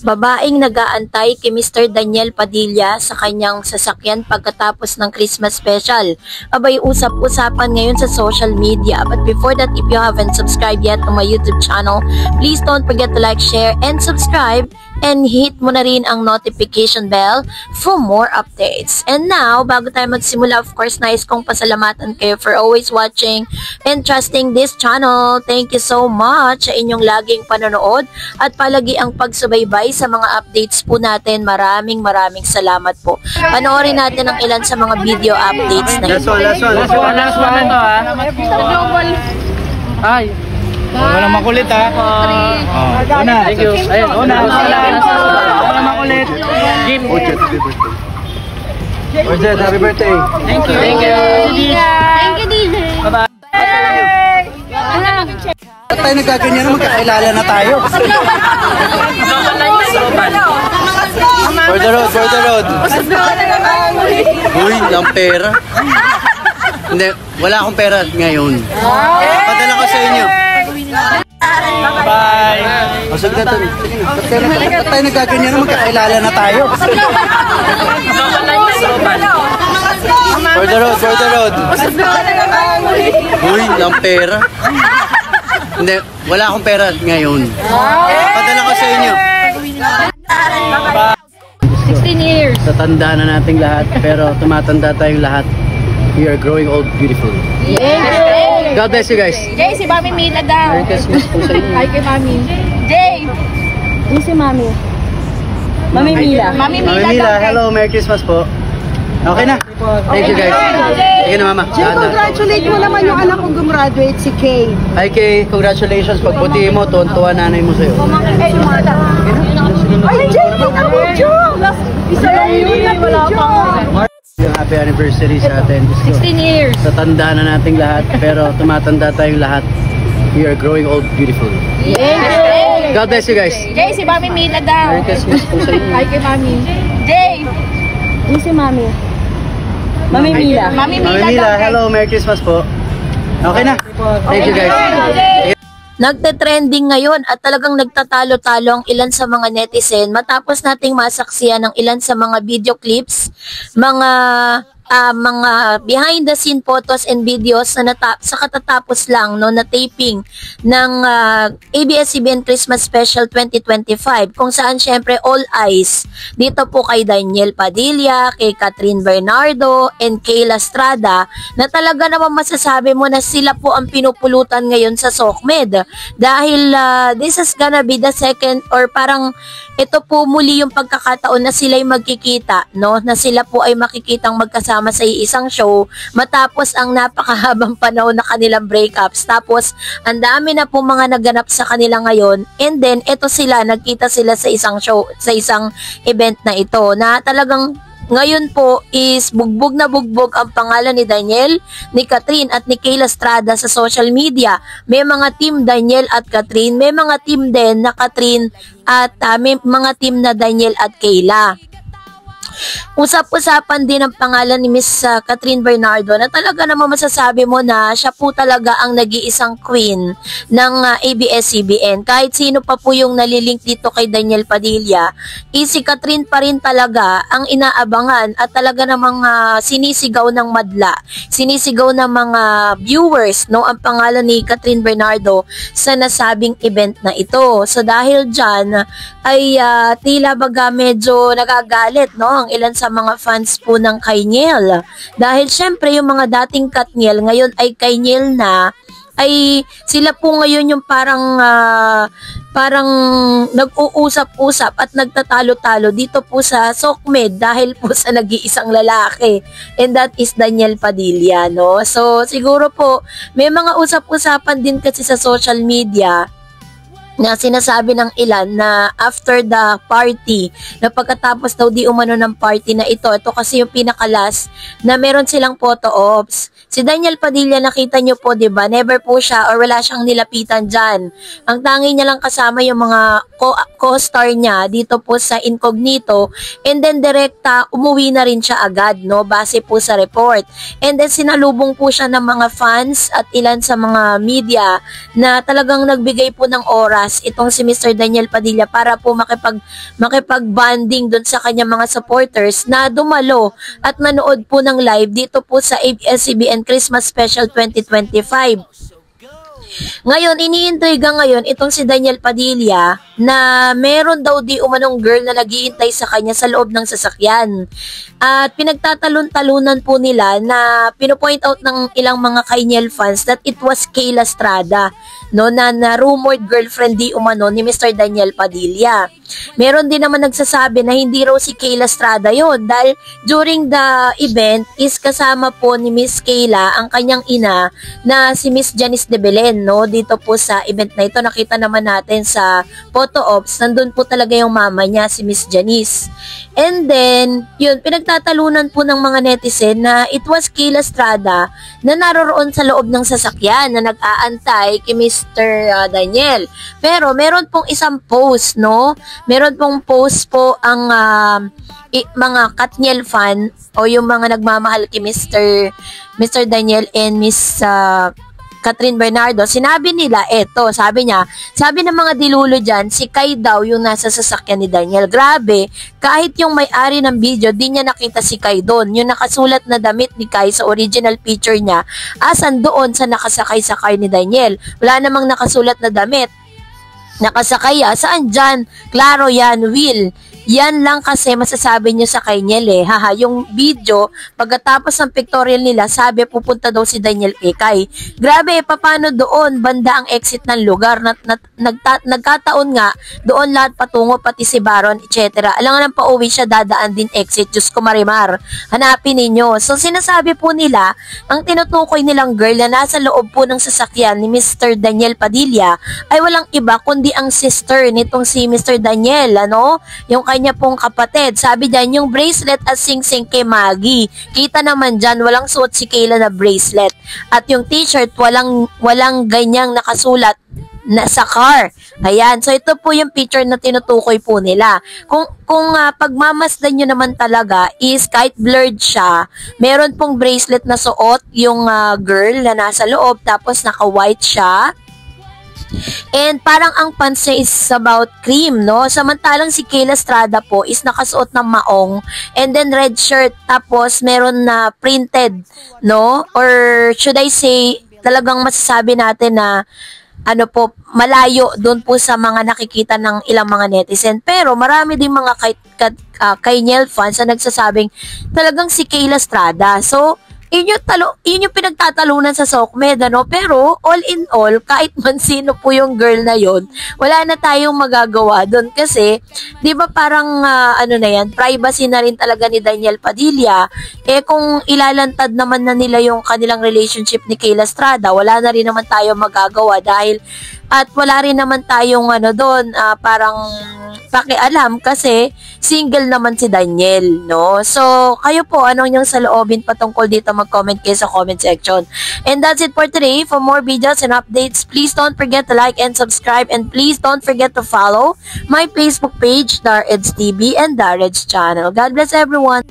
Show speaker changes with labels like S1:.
S1: Babaeng nag-aantay kay Mr. Daniel Padilla sa kanyang sasakyan pagkatapos ng Christmas special. Abay, usap-usapan ngayon sa social media. But before that, if you haven't subscribed yet to my YouTube channel, please don't forget to like, share, and subscribe. And hit mo na rin ang notification bell for more updates. And now, bago tayo magsimula, of course, nais kong pasalamatan kayo for always watching and trusting this channel. Thank you so much sa inyong laging panonood at palagi ang pagsubaybay sa mga updates po natin. Maraming salamat po. Panoorin natin ang ilan sa mga video updates na ito.
S2: Last one na to, ha? Ay. Wala makulit, ha? Una. Thank you. Ayun, una. Wala makulit. Jim. Ojet, happy birthday. Thank you. Thank you.
S3: Thank you, DJ.
S2: Bye-bye.
S4: Tayo nagkaganyan na magkakilala na tayo. For the road. Uy, lang pera. Hindi, wala akong pera ngayon. Padala ko sa inyo.
S2: Bye.
S4: Masag na to. Tayo nagkaganyan na magkakilala na tayo. For the road. Uy, lang pera. Hindi, wala akong pera ngayon. Padala ko sa inyo.
S3: 16 years.
S4: Tatanda na nating lahat, pero tumatanda tayong lahat. We are growing old beautifully.
S3: Yes.
S4: God bless you guys.
S3: Jay, si Mami Mila daw.
S4: Merry Christmas po sa inyo.
S3: Hi kay Mami. Jay. Ini si Mami. Mami Mila. Mami
S4: Mami Mila, hello, Merry Christmas po. Okay na. Thank you guys. Sige na, Mama.
S5: Jay, congratulate mo naman yung anak kong gumraduate, si Kay.
S4: Hi Kay, congratulations. Pagputi mo, tuwan-tuwa nanay mo sa'yo.
S5: Ay, Jay, kita mo, Joe! Isa lang yun na video.
S4: Happy anniversary sa atin.
S3: 16 years.
S4: Tatanda na nating lahat, pero tumatanda tayong lahat. We are growing old beautifully.
S3: Yes.
S4: God bless you guys.
S3: Jay, si Mami Mila daw.
S4: Merry Christmas po sa inyo.
S3: Hi kay Mami. Jay. Ini si Mami. Mami Mila. Mami
S4: Mami Mila, hello, Merry Christmas po. Okay na. Thank you guys.
S1: Nagte-trending ngayon at talagang nagtatalo-talo ang ilan sa mga netizen matapos nating masaksiyan ng ilan sa mga video clips, mga behind the scene photos and videos na sa katatapos lang na taping ng ABS-CBN Christmas Special 2025 kung saan syempre all eyes dito po kay Daniel Padilla, kay Catherine Bernardo, and Kayla Estrada na talaga naman masasabi mo na sila po ang pinupulutan ngayon sa SOCMED dahil this is gonna be the second or parang ito po muli yung pagkakataon na sila'y magkikita, na sila po ay makikitang magkasama sa isang show matapos ang napakahabang panahon na kanilang breakups. Tapos, ang dami na po mga naganap sa kanila ngayon and then, ito sila, nagkita sila sa isang show, sa isang event na ito na talagang ngayon po is bugbog na bugbog ang pangalan ni Daniel, ni Catherine at ni Kayla Estrada sa social media. May mga team Daniel at Catherine, may mga team din na Catherine at may mga team na Daniel at Kayla. Usap-usapan din ang pangalan ni Miss Catherine Bernardo na talaga naman masasabi mo na siya po talaga ang nag-iisang queen ng ABS-CBN. Kahit sino pa po yung nalilink dito kay Daniel Padilla, si Catherine pa rin talaga ang inaabangan at talaga namang sinisigaw ng madla, sinisigaw ng mga viewers ang pangalan ni Catherine Bernardo sa nasabing event na ito. So dahil dyan ay tila baga medyo nagagalit ang ilan sa mga fans po ng Kainiel. Dahil syempre yung mga dating Katniel ngayon ay Kainiel na, ay sila po ngayon yung parang nag-uusap-usap at nagtatalo-talo dito po sa SOCMED dahil po sa nag-iisang lalaki. And that is Daniel Padilla, So siguro po may mga usap-usapan din kasi sa social media na sinasabi ng ilan na after the party, na pagkatapos daw di umano ng party na ito kasi yung pinakalas na meron silang photo ops. Si Daniel Padilla, nakita nyo po, diba? Never po siya or wala siyang nilapitan dyan. Ang tangi niya lang kasama yung mga co-star niya dito po sa Incognito, and then direkta, umuwi na rin siya agad, base po sa report. And then sinalubong po siya ng mga fans at ilan sa mga media na talagang nagbigay po ng oras lumabas itong si Mr. Daniel Padilla para po makipag-bonding doon sa kanyang mga supporters na dumalo at manood po ng live dito po sa ABS-CBN Christmas Special 2025. Ngayon, iniintriga ngayon itong si Daniel Padilla na meron daw di umanong girl na naghihintay sa kanya sa loob ng sasakyan. At pinagtatalon-talunan po nila na pinopoint out ng ilang mga Kainiel fans that it was Kayla Estrada, no, na rumored girlfriend di umano ni Mr. Daniel Padilla. Meron din naman nagsasabi na hindi raw si Kayla Estrada yon dahil during the event is kasama po ni Miss Kayla ang kanyang ina na si Miss Janice de Belen, no, dito po sa event na ito. Nakita naman natin sa photo ops, nandun po talaga yung mama niya, si Miss Janice. And then, yun, pinagtatalunan po ng mga netizen na it was Kayla Estrada na naroroon sa loob ng sasakyan na nag-aantay kay Mr. Daniel. Pero meron pong isang post, no? Meron pong post po ang mga Katniel fan o yung mga nagmamahal kay Mr. Daniel and Miss Catherine Bernardo. Sinabi nila, sabi ng mga dilulo dyan, si Kai daw yung nasa sasakyan ni Daniel. Grabe, kahit yung may-ari ng video, di niya nakita si Kai doon. Yung nakasulat na damit ni Kai sa original picture niya, asan doon sa nakasakay sa car ni Daniel. Wala namang nakasulat na damit. Nakasakay, saan dyan? Klaro yan, Will. Yan lang kasi masasabi niyo sa Kainiel Haha, yung video, pagkatapos ng pictorial nila, sabi pupunta daw si Daniel Kay. Grabe, paano doon? Banda ang exit ng lugar. Nagkataon nga, doon lahat patungo, pati si Baron, etc. Alam nga nang pauwi siya, dadaan din exit. Diyos ko marimar. Hanapin ninyo. So, sinasabi po nila, ang tinutukoy nilang girl na nasa loob po ng sasakyan ni Mr. Daniel Padilla ay walang iba kundi ang sister nitong si Mr. Daniel, yung kanya pong kapatid. Sabi dyan, yung bracelet at sing-sing kay Maggie. Kita naman dyan, walang suot si Kayla na bracelet. At yung t-shirt, walang ganyang nakasulat na sa car. Ayan. So, ito po yung picture na tinutukoy po nila. Kung pagmamasdan nyo naman talaga is kahit blurred siya, meron pong bracelet na suot yung girl na nasa loob, tapos naka-white siya. And parang ang pants niya is about cream, no? Samantalang si Kayla Estrada po is nakasuot ng maong and then red shirt, tapos meron na printed, no? Or should I say, talagang masasabi natin na malayo doon po sa mga nakikita ng ilang mga netizen. Pero marami din mga Kainiel fans na nagsasabing talagang si Kayla Estrada. So, yun yung pinagtatalunan sa SOCMED, pero all in all, kahit man sino po yung girl na yon, wala na tayong magagawa doon kasi, di ba parang, privacy na rin talaga ni Daniel Padilla. Kung ilalantad naman na nila yung kanilang relationship ni Kayla Estrada, wala na rin naman tayong magagawa dahil, at wala rin naman tayong doon, parang pakialam kasi single naman si Daniel, no? So, kayo po, anong yung saloobin patungkol dito, mag-comment kayo sa comment section. And that's it for today. For more videos and updates, please don't forget to like and subscribe, and please don't forget to follow my Facebook page, Dar Eds TV and Dar Eds channel. God bless everyone!